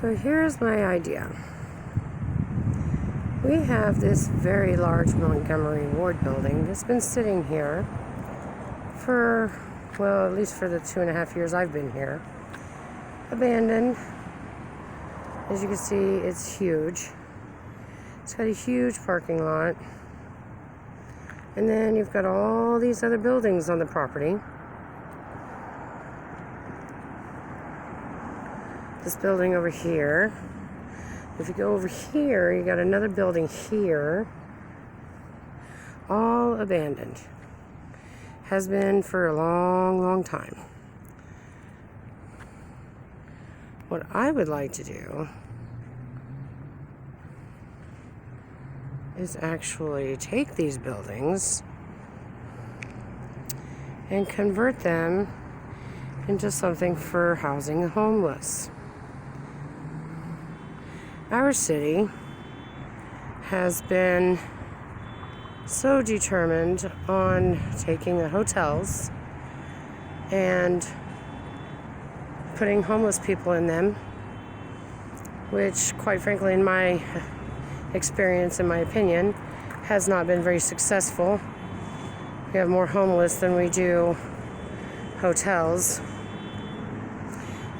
So here's my idea. We have this very large Montgomery Ward building that's been sitting here for, well, at least for the 2.5 years I've been here. Abandoned. As you can see, it's huge. It's got a huge parking lot. And then you've got all these other buildings on the property. This building over here. If you go over here, you got another building here. All abandoned. Has been for a long, long time. What I would like to do is actually take these buildings and convert them into something for housing the homeless. Our city has been so determined on taking the hotels and putting homeless people in them, which, quite frankly, in my experience, in my opinion, has not been very successful. We have more homeless than we do hotels,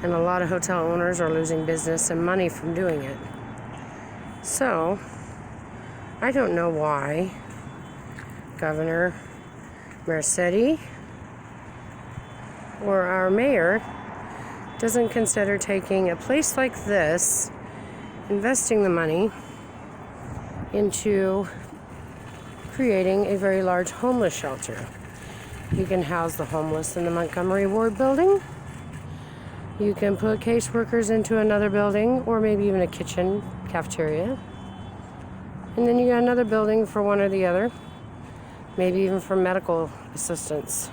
and a lot of hotel owners are losing business and money from doing it. So, I don't know why Governor Mercedes or our mayor doesn't consider taking a place like this, investing the money into creating a very large homeless shelter. You can house the homeless in the Montgomery Ward building. You can put caseworkers into another building, or maybe even a kitchen, cafeteria. And then you got another building for one or the other. Maybe even for medical assistance.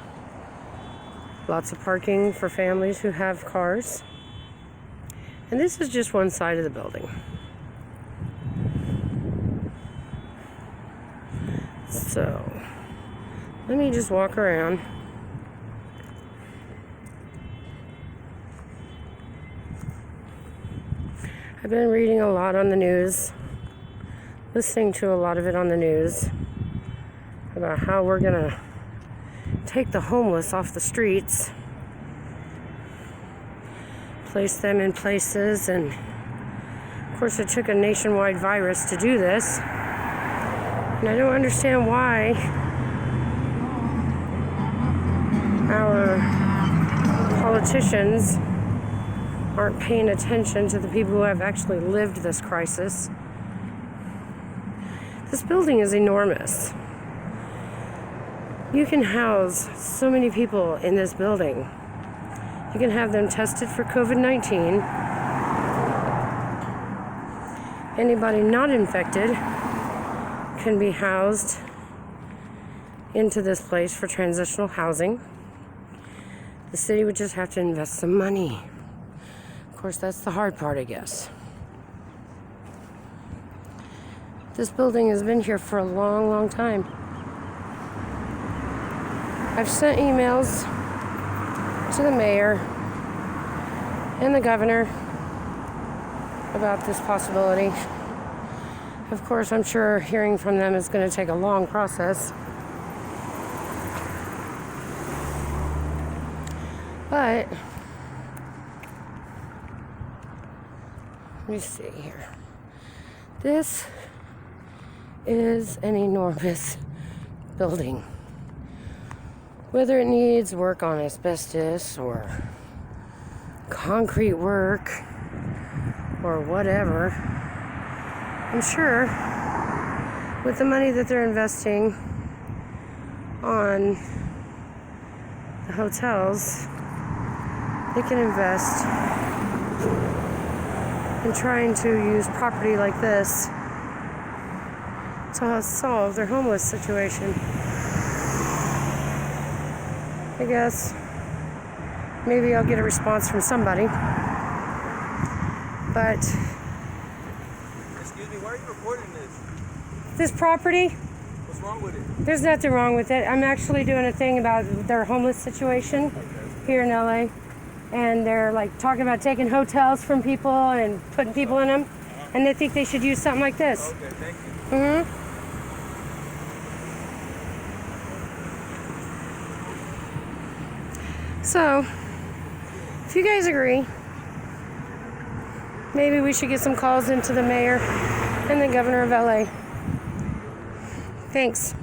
Lots of parking for families who have cars. And this is just one side of the building. So, let me just walk around. I've been reading a lot on the news, listening to a lot of it on the news, about how we're gonna take the homeless off the streets, place them in places, and of course it took a nationwide virus to do this. And I don't understand why our politicians aren't paying attention to the people who have actually lived this crisis. This building is enormous. You can house so many people in this building. You can have them tested for COVID-19. Anybody not infected can be housed into this place for transitional housing. The city would just have to invest some money. Of course, that's the hard part, I guess. This building has been here for a long, long time. I've sent emails to the mayor and the governor about this possibility. Of course, I'm sure hearing from them is going to take a long process. But let me see here. This is an enormous building. Whether it needs work on asbestos or concrete work or whatever, I'm sure with the money that they're investing on the hotels, they can invest in trying to use property like this to solve their homeless situation. I guess maybe I'll get a response from somebody. But excuse me, why are you recording this? This property, What's wrong with it? there's nothing wrong with it. I'm actually doing a thing about their homeless situation here in LA. and they're like talking about taking hotels from people and putting people in them, and they think they should use something like this. Okay, thank you. So, if you guys agree, maybe we should get some calls into the mayor and the governor of LA. Thanks.